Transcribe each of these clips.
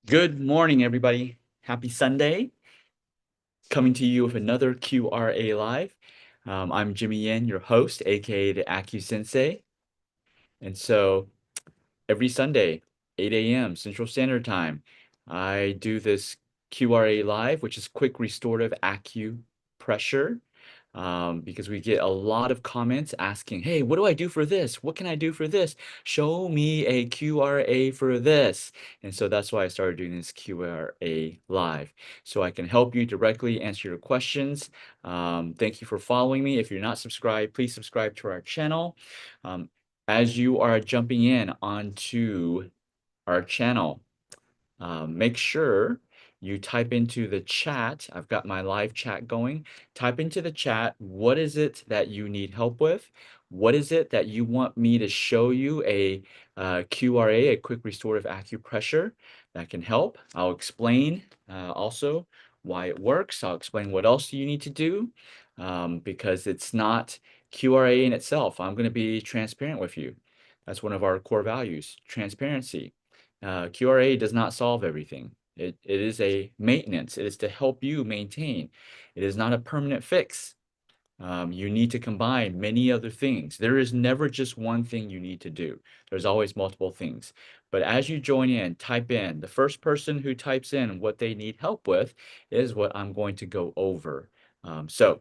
Good morning, everybody. Happy Sunday. Coming to you with another QRA Live. I'm Jimmy Yin, your host, aka the AcuSensei. And so every Sunday, 8 a.m. Central Standard Time, I do this QRA Live, which is quick restorative acupressure. Because we get a lot of comments asking, hey, what do I do for this? What can I do for this? Show me a QRA for this. And so that's why I started doing this QRA live. So I can help you directly answer your questions. Thank you for following me. If you're not subscribed, please subscribe to our channel. Um, as you are jumping in onto our channel, make sure you type into the chat. I've got my live chat going. Type into the chat, what is it that you need help with? What is it that you want me to show you a QRA, a quick restorative acupressure that can help? I'll explain also why it works. I'll explain what else you need to do because it's not QRA in itself. I'm going to be transparent with you. That's one of our core values, transparency. QRA does not solve everything. It is a maintenance. It is to help you maintain. It is not a permanent fix. You need to combine many other things. There is never just one thing you need to do. There's always multiple things. But as you join in, type in. The first person who types in what they need help with is what I'm going to go over. So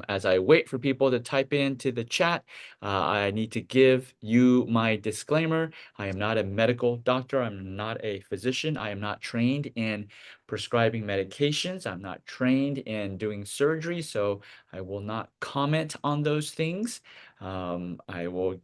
as I wait for people to type into the chat, I need to give you my disclaimer. I am not a medical doctor. I'm not a physician. I am not trained in prescribing medications. I'm not trained in doing surgery. So I will not comment on those things. I will,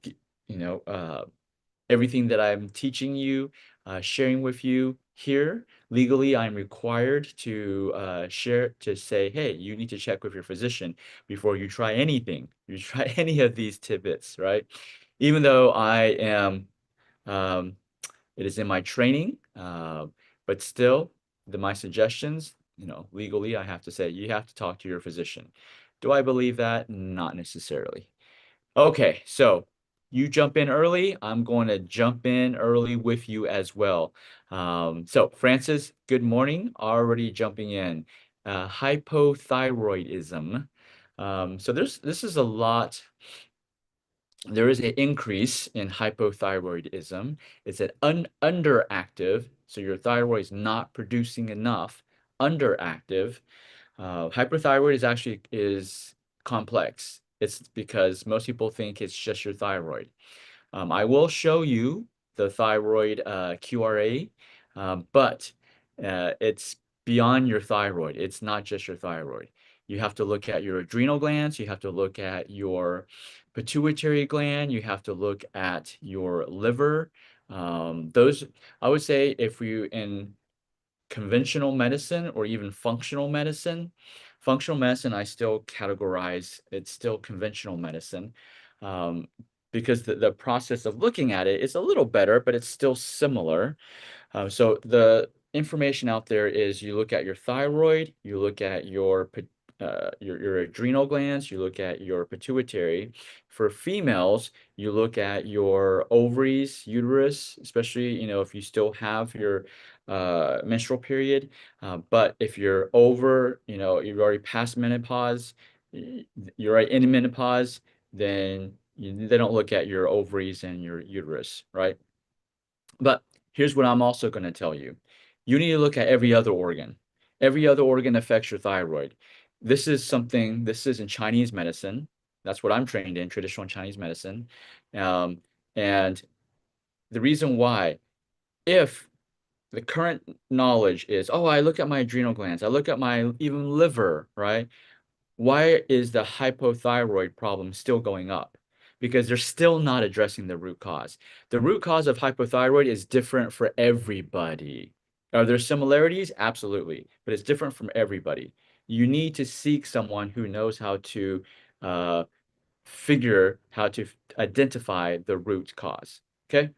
everything that I'm teaching you, sharing with you here, legally, I'm required to share, to say, hey, you need to check with your physician before you try anything. You try any of these tidbits, right? Even though um, it is in my training, but still, my suggestions, legally, I have to say, you have to talk to your physician. Do I believe that? Not necessarily. Okay, so you jump in early. I'm going to jump in early with you as well. So Francis, good morning. Already jumping in. Hypothyroidism. So this is a lot. There is an increase in hypothyroidism. It's an underactive, so your thyroid is not producing enough. Underactive. Hyperthyroid is complex. It's because most people think it's just your thyroid. I will show you the thyroid QRA, but it's beyond your thyroid. It's not just your thyroid. You have to look at your adrenal glands. You have to look at your pituitary gland. You have to look at your liver. Those, I would say, if you in conventional medicine or even functional medicine. Functional medicine, I still categorize, it's still conventional medicine um, because the process of looking at it is a little better, but it's still similar. So the information out there is you look at your thyroid, you look at your adrenal glands, you look at your pituitary. For females, you look at your ovaries, uterus, especially if you still have your menstrual period. But if you're over, you're already past menopause, you're right in menopause, then they don't look at your ovaries and your uterus, right? But here's what I'm also going to tell you. You need to look at every other organ. Every other organ affects your thyroid. This is in Chinese medicine. That's what I'm trained in, traditional Chinese medicine. Um, and the reason why, if the current knowledge is, oh, I look at my adrenal glands, I look at my even liver, right? Why is the hypothyroid problem still going up? Because they're still not addressing the root cause. The root cause of hypothyroid is different for everybody. Are there similarities? Absolutely, but it's different from everybody. You need to seek someone who knows how to uh, how to identify the root cause. Okay?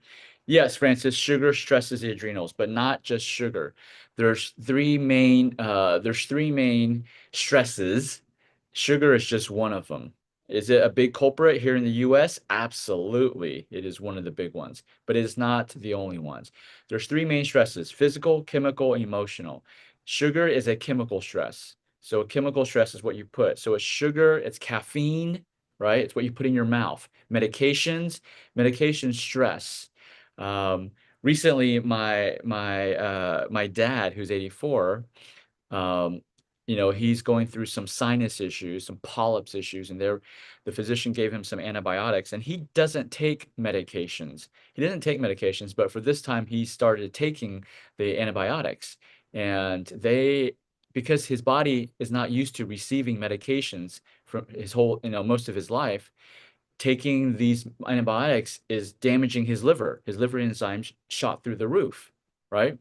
Yes, Francis, sugar stresses the adrenals, but not just sugar. There's three main stresses. Sugar is just one of them. Is it a big culprit here in the US? Absolutely. It is one of the big ones, but it is not the only ones. There's three main stresses: physical, chemical, emotional. Sugar is a chemical stress. So a chemical stress is what you put. So it's sugar, it's caffeine, right? It's what you put in your mouth. Medication stress. Um, Recently, my dad, who's 84, um, he's going through some sinus issues, some polyps issues, and the physician gave him some antibiotics, and he doesn't take medications. He doesn't take medications, but for this time, he started taking the antibiotics, and because his body is not used to receiving medications from his whole, most of his life, taking these antibiotics is damaging his liver. His liver enzymes shot through the roof, right?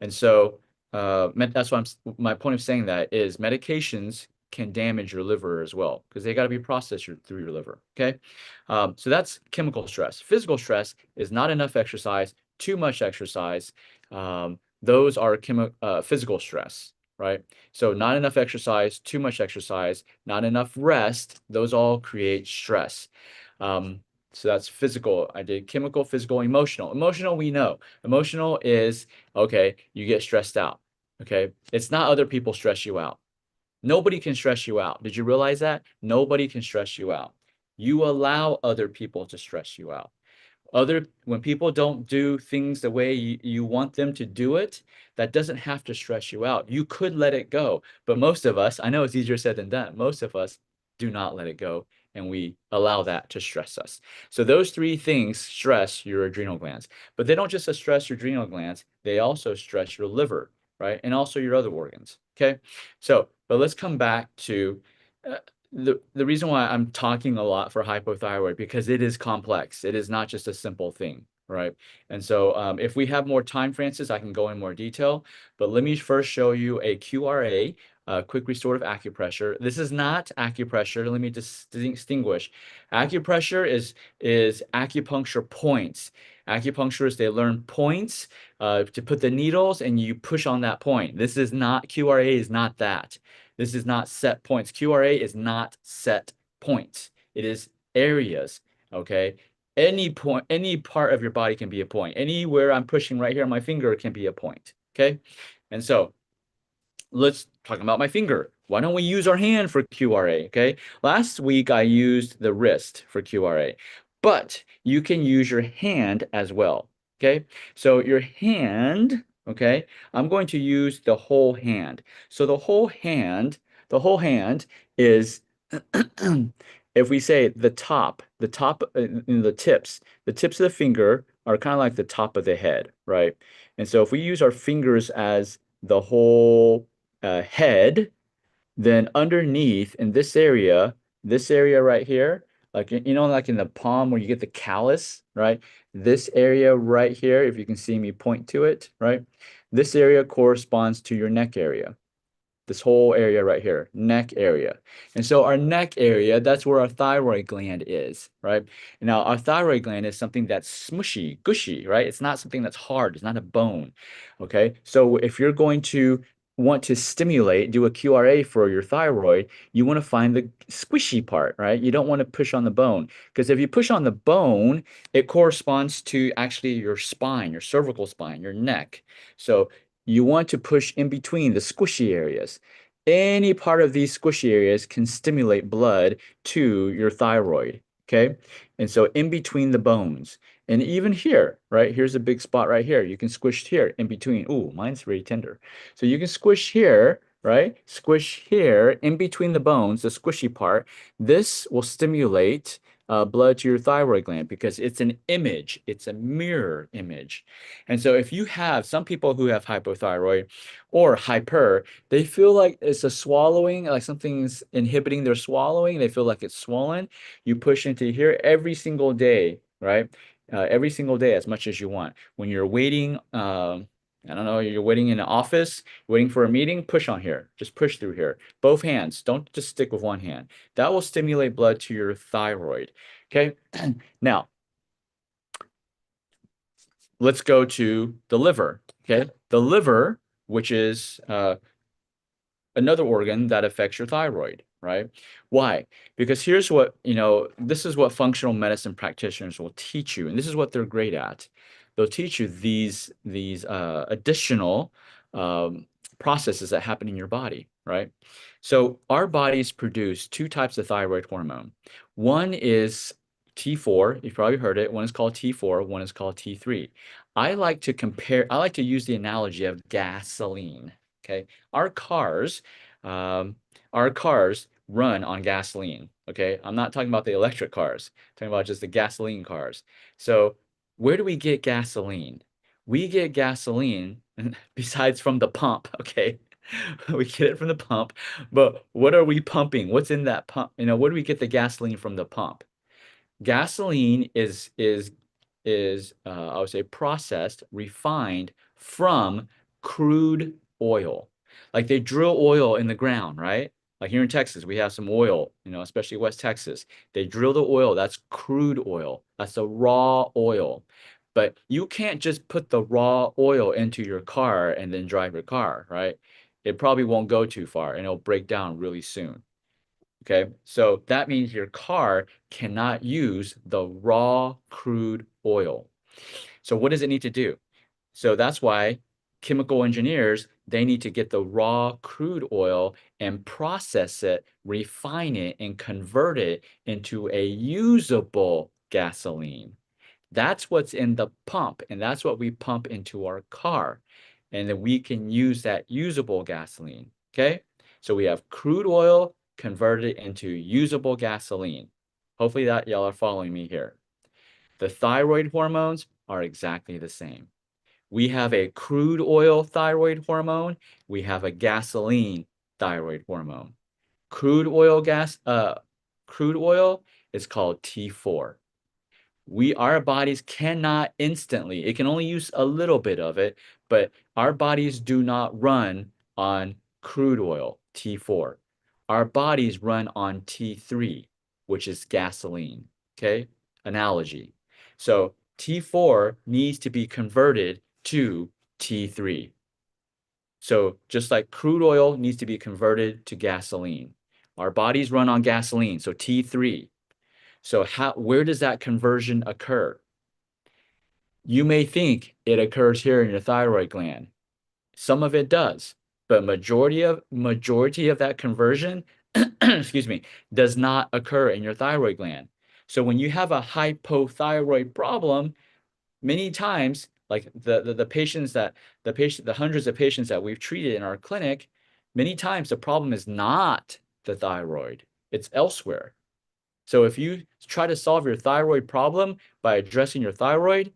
And so that's why my point of saying that is medications can damage your liver as well because they got to be processed through your liver. Okay. So that's chemical stress. Physical stress is not enough exercise, too much exercise. Those are physical stress, right? So not enough exercise, too much exercise, not enough rest. Those all create stress. Um, so that's physical. I did chemical, physical, emotional. Emotional, we know. Emotional is, okay, you get stressed out. Okay. It's not other people stress you out. Nobody can stress you out. Did you realize that? Nobody can stress you out. You allow other people to stress you out. When people don't do things the way you want them to do it, that doesn't have to stress you out. You could let it go, but most of us, I know it's easier said than done, most of us do not let it go, and we allow that to stress us. So those three things stress your adrenal glands, but they don't just stress your adrenal glands, they also stress your liver, right? And also your other organs. Okay. So, but let's come back to uh, the reason why I'm talking a lot for hypothyroid, because it is complex. It is not just a simple thing, right? And so if we have more time, Francis, I can go in more detail. But let me first show you a QRA, quick restorative acupressure. This is not acupressure. Let me distinguish. Acupressure is acupuncture points. Acupuncturists, they learn points to put the needles and you push on that point. This is not, QRA is not that. This is not set points. QRA is not set points. It is areas, okay? Any point, any part of your body can be a point. Anywhere I'm pushing right here on my finger can be a point, okay? And so let's talk about my finger. Why don't we use our hand for QRA, okay? Last week I used the wrist for QRA, but you can use your hand as well, okay? So your hand, okay? I'm going to use the whole hand. So the whole hand is if we say the tips of the finger are kind of like the top of the head, right? And so if we use our fingers as the whole head, then underneath in this area right here, like like in the palm where you get the callus, right? This area right here, if you can see me point to it, right? This area corresponds to your neck area, this whole area right here, neck area. And so our neck area, that's where our thyroid gland is, right? Now, our thyroid gland is something that's smushy, gushy, right? It's not something that's hard. It's not a bone, okay? So if you're going to want to stimulate, do a QRA for your thyroid, you want to find the squishy part, right? You don't want to push on the bone, because if you push on the bone, it corresponds to actually your spine, your cervical spine, your neck. So you want to push in between the squishy areas. Any part of these squishy areas can stimulate blood to your thyroid. Okay. And so in between the bones, and even here, right? Here's a big spot right here. You can squish here in between. Ooh, mine's very tender. So you can squish here, right? Squish here in between the bones, the squishy part. This will stimulate blood to your thyroid gland because it's an image, it's a mirror image. And so if you have some people who have hypothyroid or hyper, they feel like it's a swallowing, like something's inhibiting their swallowing. They feel like it's swollen. You push into here every single day, right? Every single day as much as you want. When you're waiting, I don't know, you're waiting in an office, waiting for a meeting, push on here. Just push through here. Both hands. Don't just stick with one hand. That will stimulate blood to your thyroid. Okay. Now, let's go to the liver. Okay. The liver, which is another organ that affects your thyroid, right? Why? Because here's what, this is what functional medicine practitioners will teach you, and this is what they're great at. They'll teach you these additional processes that happen in your body, right? So our bodies produce two types of thyroid hormone. One is T4, you've probably heard it. One is called T4, one is called T3. I like to use the analogy of gasoline. Okay. Our cars, um, our cars run on gasoline. Okay. I'm not talking about the electric cars, I'm talking about just the gasoline cars. So where do we get gasoline? We get gasoline besides from the pump. Okay. We get it from the pump, but what are we pumping? What's in that pump? Where do we get the gasoline from the pump? Gasoline is I would say processed, refined from crude oil. Like they drill oil in the ground, right? Like here in Texas, we have some oil, especially West Texas. They drill the oil. That's crude oil. That's the raw oil. But you can't just put the raw oil into your car and then drive your car, right? It probably won't go too far and it'll break down really soon. Okay, so that means your car cannot use the raw crude oil. So what does it need to do? So that's why chemical engineers, they need to get the raw crude oil and process it, refine it, and convert it into a usable gasoline. That's what's in the pump, and that's what we pump into our car. And then we can use that usable gasoline. Okay, so we have crude oil converted into usable gasoline. Hopefully that y'all are following me here. The thyroid hormones are exactly the same. We have a crude oil thyroid hormone. We have a gasoline thyroid hormone. Crude oil is called T4. Our bodies cannot instantly, it can only use a little bit of it, but our bodies do not run on crude oil, T4. Our bodies run on T3, which is gasoline. Okay, analogy. So T4 needs to be converted to T3. So just like crude oil needs to be converted to gasoline, our bodies run on gasoline, so T3. So where does that conversion occur? You may think it occurs here in your thyroid gland. Some of it does, but majority of that conversion, excuse me, does not occur in your thyroid gland. So when you have a hypothyroid problem, many times, like the hundreds of patients that we've treated in our clinic, many times the problem is not the thyroid, it's elsewhere. So if you try to solve your thyroid problem by addressing your thyroid,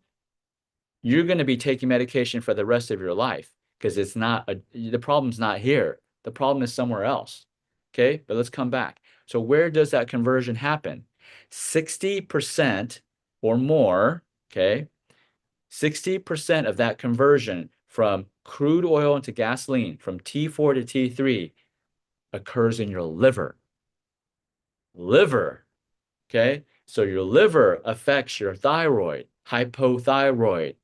you're going to be taking medication for the rest of your life because the problem's not here. The problem is somewhere else. Okay, but let's come back. So where does that conversion happen? 60% or more, okay? 60% of that conversion from crude oil into gasoline, from T4 to T3, occurs in your liver. Liver. Okay, so your liver affects your thyroid, hypothyroid.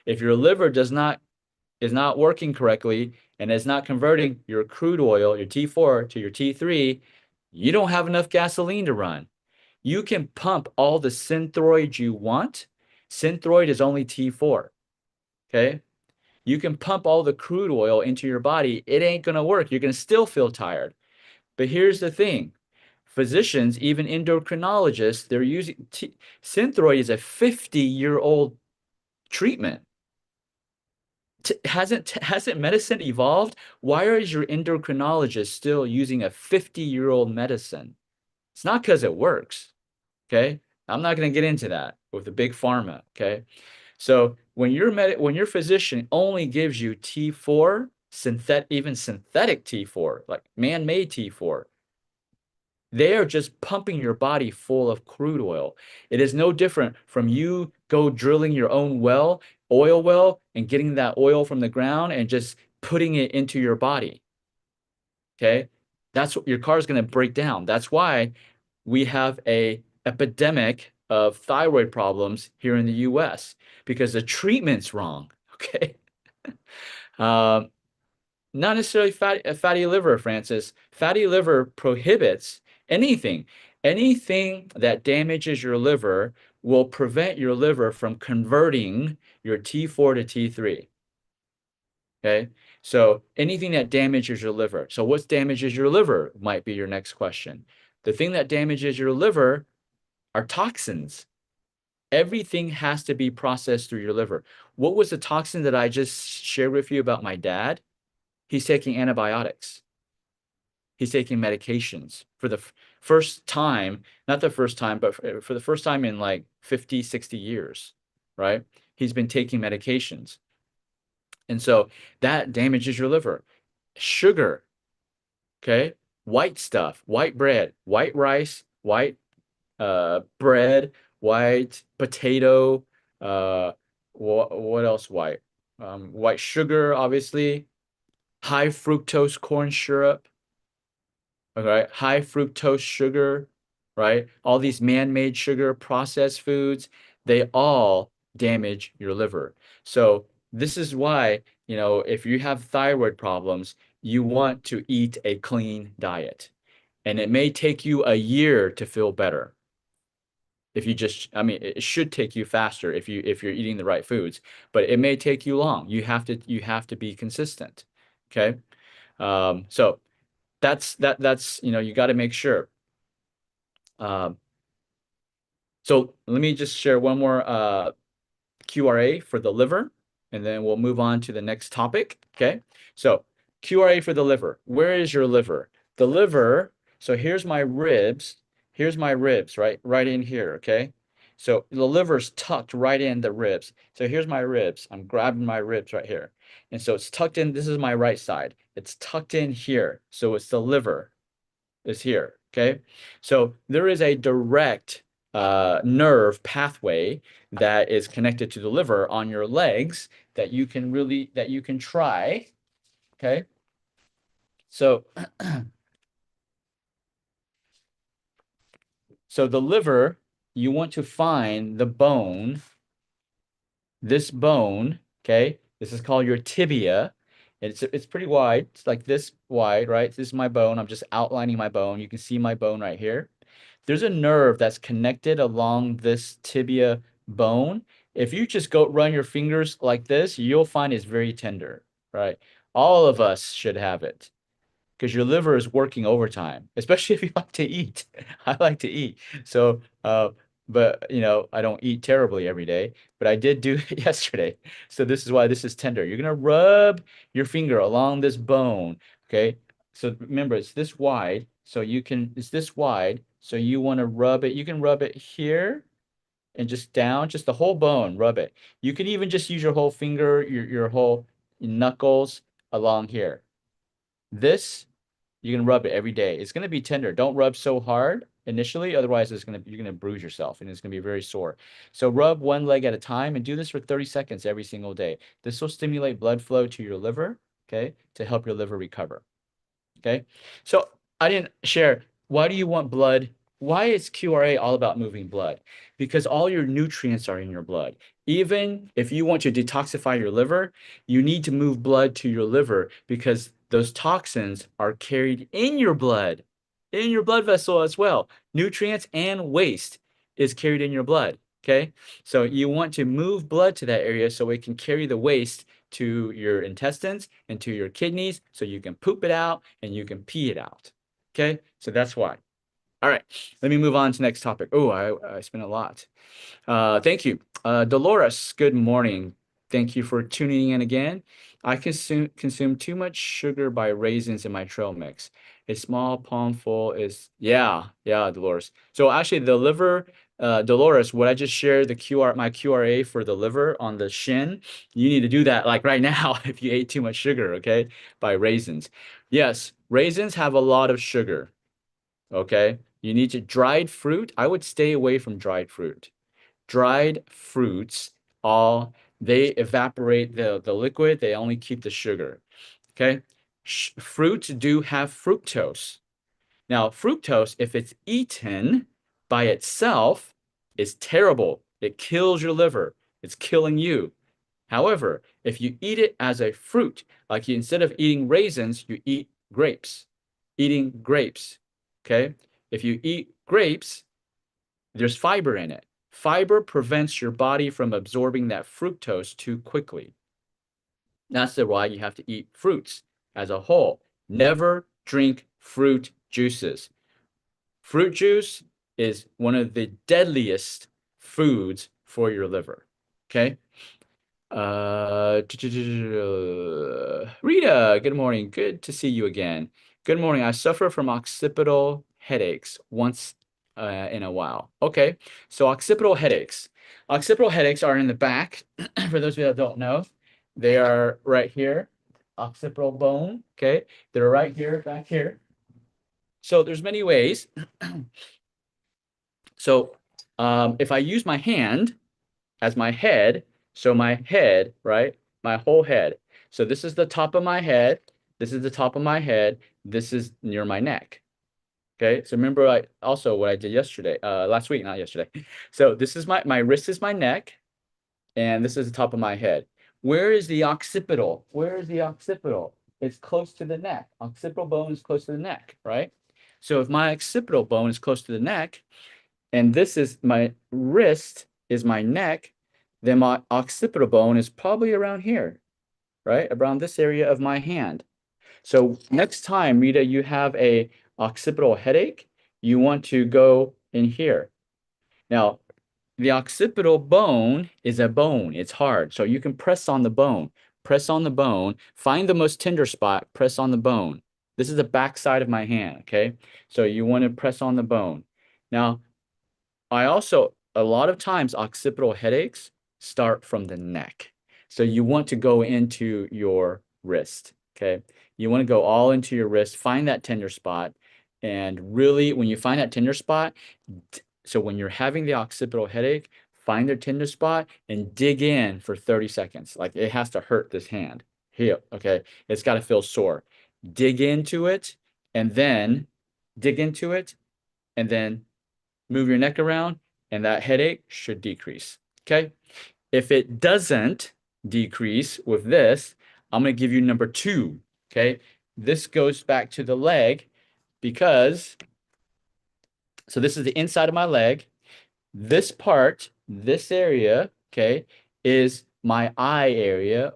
If your liver is not working correctly and is not converting your crude oil, your T4 to your T3, you don't have enough gasoline to run. You can pump all the synthroid you want. Synthroid is only T4. Okay, you can pump all the crude oil into your body. It ain't gonna work. You're gonna still feel tired. But here's the thing. Physicians, even endocrinologists, they're using Synthroid is a 50-year-old treatment. Hasn't medicine evolved? Why is your endocrinologist still using a 50-year-old medicine? It's not because it works. Okay, I'm not going to get into that with the big pharma. Okay, so when your physician only gives you T4, even synthetic T4, like man-made T4, they are just pumping your body full of crude oil. It is no different from you go drilling your own oil well, and getting that oil from the ground and just putting it into your body. Okay? That's what your car is going to break down. That's why we have a epidemic of thyroid problems here in the US because the treatment's wrong. Okay? Um, Not necessarily fatty liver, Francis. Fatty liver prohibits anything. Anything that damages your liver will prevent your liver from converting your T4 to T3. Okay. So anything that damages your liver. So what damages your liver might be your next question. The thing that damages your liver are toxins. Everything has to be processed through your liver. What was the toxin that I just shared with you about my dad? He's taking antibiotics. He's taking medications for the first time, not the first time, but for the first time in like 50, 60 years, right? He's been taking medications. And so that damages your liver. Sugar, okay? White stuff, white bread, white rice, white bread, white potato, what else white? White sugar, obviously, high fructose corn syrup, okay, high fructose sugar, right? All these man-made sugar, processed foods, they all damage your liver. So this is why, if you have thyroid problems, you want to eat a clean diet. And it may take you a year to feel better. If you just, I mean, it should take you faster if you're eating the right foods, but it may take you long. You have to be consistent. Okay. So that's you got to make sure. Um, so let me just share one more QRA for the liver, and then we'll move on to the next topic. Okay. So QRA for the liver. Where is your liver? The liver, so here's my ribs. Here's my ribs, right? Right in here, okay? So the liver's tucked right in the ribs. So here's my ribs. I'm grabbing my ribs right here. And so it's tucked in. This is my right side. It's tucked in here. So it's the liver is here. Okay. So there is a direct nerve pathway that is connected to the liver on your legs that you can try. Okay. So, so the liver, you want to find the bone, this bone, okay? This is called your tibia. It's pretty wide. It's like this wide, right? This is my bone. I'm just outlining my bone. You can see my bone right here. There's a nerve that's connected along this tibia bone. If you just go run your fingers like this, you'll find it's very tender, right? All of us should have it because your liver is working overtime, especially if you like to eat. I like to eat. So, but I don't eat terribly every day, but I did do it yesterday. So this is why this is tender. You're gonna rub your finger along this bone, okay? So remember, it's this wide, so it's this wide, so you want to rub it. You can rub it here and just down, just the whole bone, rub it. You can even just use your whole finger, your whole knuckles along here. This you can rub it every day. It's going to be tender. Don't rub so hard initially, otherwise you're going to bruise yourself and it's going to be very sore. So rub one leg at a time and do this for 30 seconds every single day. This will stimulate blood flow to your liver, okay, to help your liver recover. Okay. So I didn't share. Why do you want blood? Why is QRA all about moving blood? Because all your nutrients are in your blood. Even if you want to detoxify your liver, you need to move blood to your liver because those toxins are carried in your blood vessel as well. Nutrients and waste is carried in your blood. Okay. So you want to move blood to that area so it can carry the waste to your intestines and to your kidneys so you can poop it out and you can pee it out. Okay, so that's why. All right, let me move on to the next topic. Oh, I spent a lot. Thank you. Dolores, good morning. Thank you for tuning in again. I consume too much sugar by raisins in my trail mix. A small palmful is, yeah, Dolores. So actually the liver, Dolores, what I just shared, my QRA for the liver on the shin, you need to do that like right now if you ate too much sugar, okay, by raisins. Yes, raisins have a lot of sugar, okay? You need to, dried fruit, I would stay away from dried fruit. Dried fruits, they evaporate the liquid, they only keep the sugar. Okay. Fruits do have fructose. Now, fructose, if it's eaten by itself, is terrible. It kills your liver. It's killing you. However, if you eat it as a fruit, like instead of eating raisins, you eat grapes. Eating grapes, okay? If you eat grapes, there's fiber in it. Fiber prevents your body from absorbing that fructose too quickly. That's why you have to eat fruits as a whole. Never drink fruit juices. Fruit juice is one of the deadliest foods for your liver. Okay. Rita, good morning. Good to see you again. Good morning. I suffer from occipital headaches once in a while. Okay. So occipital headaches. Occipital headaches are in the back. For those of you that don't know, they are right here. Occipital bone. Okay. They're right here, back here. So there's many ways. So if I use my hand as my head, so my head, right? My whole head. So this is the top of my head. This is the top of my head. This is near my neck. Okay. So remember also what I did yesterday, last week, not yesterday. So this is my wrist is my neck, and this is the top of my head. Where is the occipital? Where is the occipital? It's close to the neck. Occipital bone is close to the neck, right? So if my occipital bone is close to the neck, and this is my wrist is my neck, then my occipital bone is probably around here, right? Around this area of my hand. So next time, Rita, you have a occipital headache, you want to go in here. Now, the occipital bone is a bone. It's hard. So you can press on the bone. Press on the bone. Find the most tender spot. Press on the bone. This is the back side of my hand, okay? So you want to press on the bone. Now, I also, a lot of times, occipital headaches start from the neck. So you want to go into your wrist, okay? You want to go all into your wrist, find that tender spot, and really, when you find that tender spot, so when you're having the occipital headache, find the tender spot and dig in for 30 seconds. Like it has to hurt this hand here, okay? It's got to feel sore. Dig into it, and then dig into it, and then move your neck around, and that headache should decrease. Okay. If it doesn't decrease with this, I'm going to give you number 2. Okay. This goes back to the leg because, so this is the inside of my leg. This part, this area, okay, is my eye area.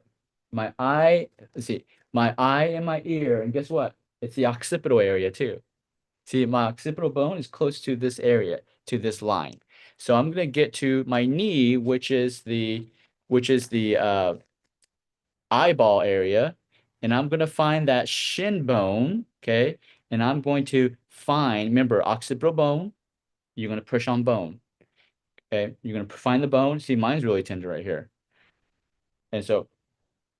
My eye, let's see, my eye and my ear. And guess what? It's the occipital area too. See, my occipital bone is close to this area, to this line. So I'm going to get to my knee, which is the eyeball area, and I'm going to find that shin bone, okay? And I'm going to find, remember, occipital bone, you're going to push on bone, okay? You're going to find the bone. See, mine's really tender right here. And so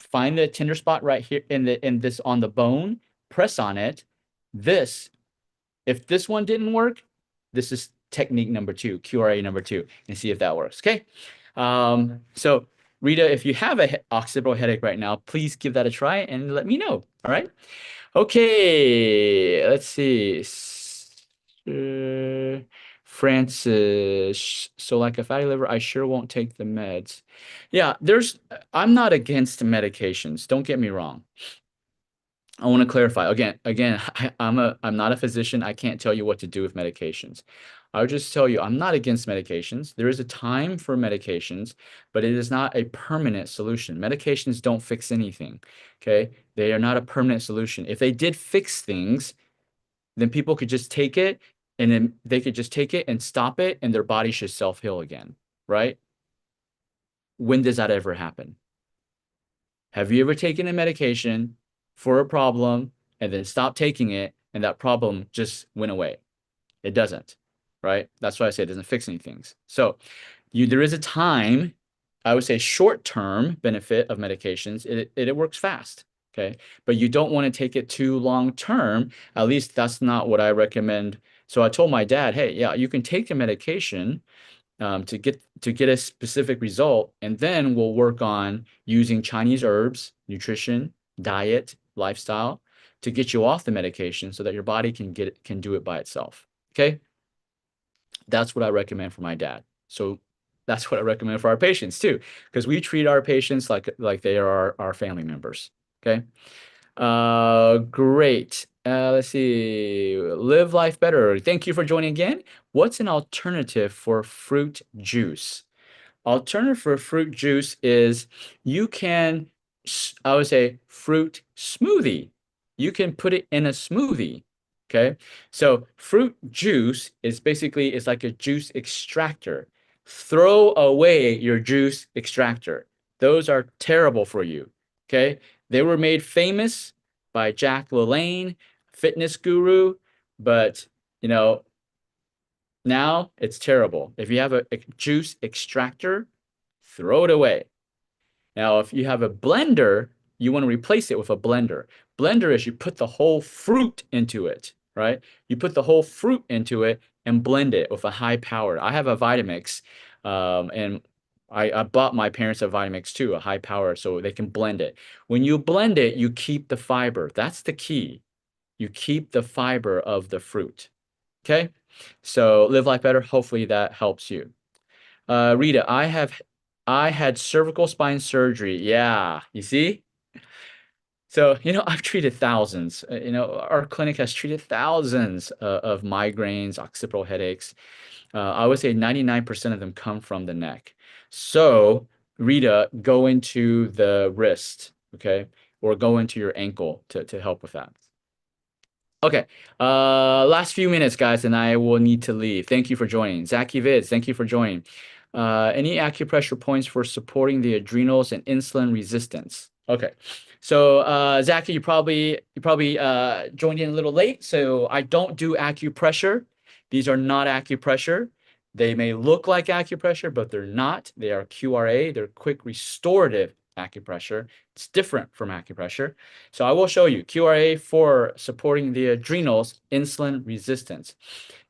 find the tender spot right here in this on the bone, press on it. This If this one didn't work, this is technique number 2, QRA number 2, and see if that works. Okay. So Rita, if you have a occipital headache right now, please give that a try and let me know. All right. Okay. Let's see. Francis. So like a fatty liver, I sure won't take the meds. Yeah, I'm not against medications. Don't get me wrong. I want to clarify again, I'm not a physician. I can't tell you what to do with medications. I'll just tell you, I'm not against medications. There is a time for medications, but it is not a permanent solution. Medications don't fix anything. Okay. They are not a permanent solution. If they did fix things, then people could just take it and then they could just take it and stop it and their body should self-heal again. Right? When does that ever happen? Have you ever taken a medication for a problem and then stopped taking it and that problem just went away? It doesn't, right? That's why I say it doesn't fix any things. So there is a time, I would say short-term benefit of medications. It works fast, okay? But you don't want to take it too long-term. At least that's not what I recommend. So I told my dad, hey, yeah, you can take the medication to get a specific result, and then we'll work on using Chinese herbs, nutrition, diet, lifestyle to get you off the medication so that your body can do it by itself. Okay, that's what I recommend for my dad. So That's what I recommend for our patients too, because we treat our patients like they are our family members. Okay. Great. Let's see. Live life better. Thank you for joining again. What's an alternative for fruit juice? Alternative for fruit juice is you can, I would say, fruit smoothie. You can put it in a smoothie. Okay. So fruit juice is basically it's like a juice extractor. Throw away your juice extractor. Those are terrible for you. Okay. They were made famous by Jack LaLanne, fitness guru, but you know, now it's terrible. If you have a juice extractor, throw it away. Now, if you have a blender, you want to replace it with a blender. Blender is you put the whole fruit into it, right? You put the whole fruit into it and blend it with a high power. I have a Vitamix, and I bought my parents a Vitamix too, a high power, so they can blend it. When you blend it, you keep the fiber. That's the key. You keep the fiber of the fruit. Okay? So live life better. Hopefully that helps you. Rita, I had cervical spine surgery. Yeah, you see? So, I've treated thousands. Our clinic has treated thousands of migraines, occipital headaches. I would say 99% of them come from the neck. So, Rita, go into the wrist, okay? Or go into your ankle to help with that. Okay. Last few minutes, guys, and I will need to leave. Thank you for joining. Zachy Vids, thank you for joining. Any acupressure points for supporting the adrenals and insulin resistance? Okay. So, Zachy, you probably joined in a little late. So I don't do acupressure. These are not acupressure. They may look like acupressure, but they're not. They are QRA. They're quick restorative acupressure. It's different from acupressure. So I will show you QRA for supporting the adrenals, insulin resistance.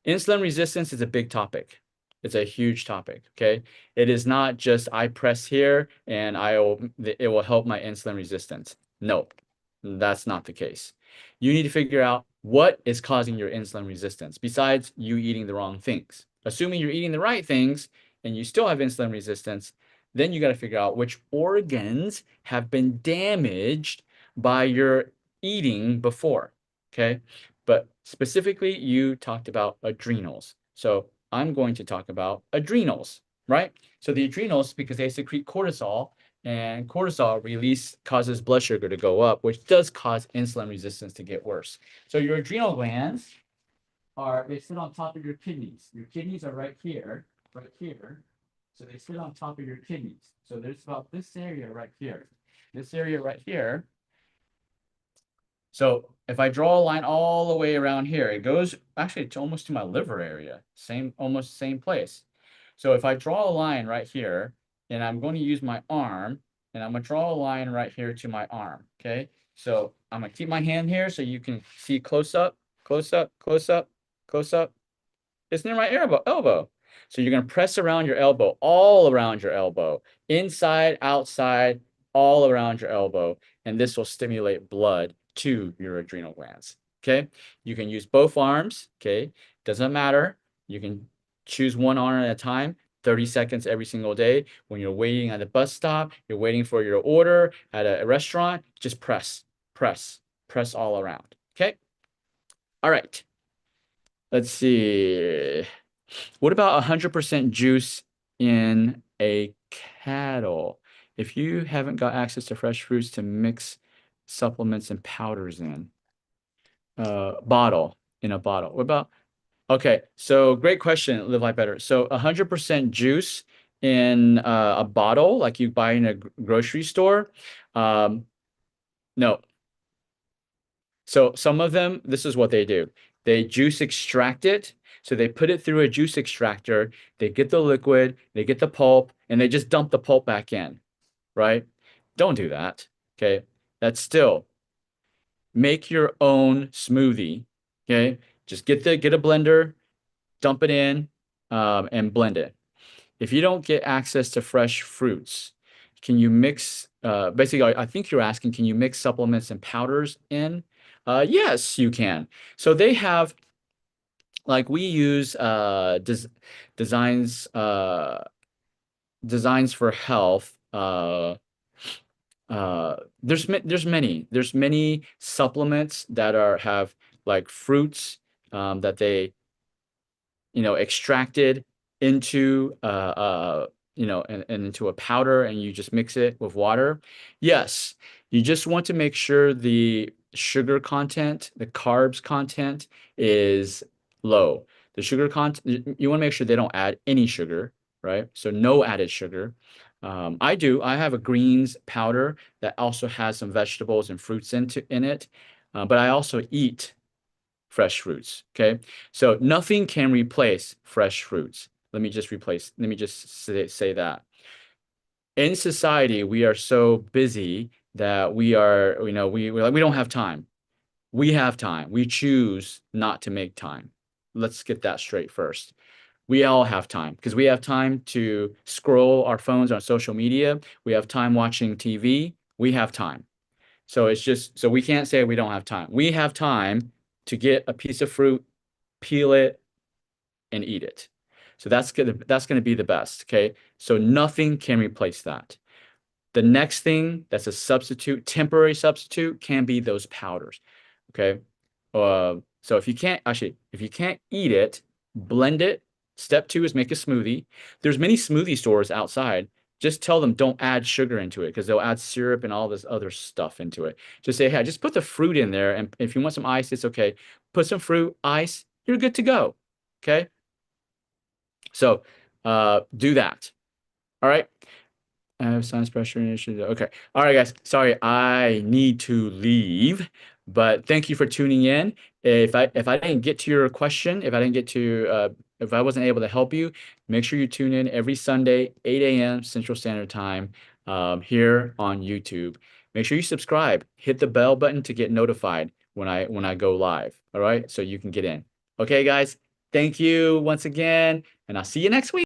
Insulin resistance is a big topic. It's a huge topic, okay? It is not just I press here and it will help my insulin resistance. No, that's not the case. You need to figure out what is causing your insulin resistance besides you eating the wrong things. Assuming you're eating the right things and you still have insulin resistance, then you got to figure out which organs have been damaged by your eating before, okay? But specifically, you talked about adrenals. So I'm going to talk about adrenals, right? So the adrenals, because they secrete cortisol, and cortisol release causes blood sugar to go up, which does cause insulin resistance to get worse. So your adrenal glands they sit on top of your kidneys. Your kidneys are right here, right here. So they sit on top of your kidneys. So there's about this area right here. This area right here. So if I draw a line all the way around here, it goes actually to almost to my liver area, almost same place. So if I draw a line right here, and I'm going to use my arm, and I'm going to draw a line right here to my arm, okay? So I'm going to keep my hand here so you can see close up, close up, close up, close up. It's near my elbow. So you're going to press around your elbow, all around your elbow, inside, outside, all around your elbow, and this will stimulate blood to your adrenal glands. Okay. You can use both arms. Okay. Doesn't matter. You can choose one arm at a time, 30 seconds every single day. When you're waiting at a bus stop, you're waiting for your order at a restaurant, just press, press, press all around. Okay. All right. Let's see. What about 100% juice in a cattle? If you haven't got access to fresh fruits to mix supplements and powders in, in a bottle. What about, okay, so great question, Live Life Better. So 100% juice in a bottle, like you buy in a grocery store, no. So some of them, this is what they do. They juice extract it. So they put it through a juice extractor. They get the liquid, they get the pulp, and they just dump the pulp back in, right? Don't do that. Okay. That's still make your own smoothie. Okay. Just get a blender, dump it in, and blend it. If you don't get access to fresh fruits, can you mix, basically, I think you're asking, can you mix supplements and powders in? Yes, you can. So they have, like we use designs, designs for health, there's many supplements that have like fruits that they extracted into and into a powder, and you just mix it with water. Yes, you just want to make sure the sugar content, the carbs content is low. The sugar content, you want to make sure they don't add any sugar, right? So no added sugar. I have a greens powder that also has some vegetables and fruits in it, but I also eat fresh fruits. Okay. So nothing can replace fresh fruits. Let me just say that. In society, we are so busy that we don't have time. We have time. We choose not to make time. Let's get that straight first. We all have time because we have time to scroll our phones on social media. We have time watching TV. We have time. So it's just so we can't say we don't have time. We have time to get a piece of fruit, peel it, and eat it. So that's gonna be the best. Okay. So nothing can replace that. The next thing that's a substitute, temporary substitute, can be those powders. Okay. So if you can't eat it, blend it. Step two is make a smoothie. There's many smoothie stores outside. Just tell them don't add sugar into it because they'll add syrup and all this other stuff into it. Just say, hey, just put the fruit in there. And if you want some ice, it's okay. Put some fruit, ice, you're good to go. Okay. So do that. All right. I have sinus pressure issues. Okay. All right, guys. Sorry, I need to leave, but thank you for tuning in. If I didn't get to your question, if I wasn't able to help you, make sure you tune in every Sunday, 8 a.m. Central Standard Time, here on YouTube. Make sure you subscribe. Hit the bell button to get notified when I go live. All right, so you can get in. Okay, guys. Thank you once again, and I'll see you next week.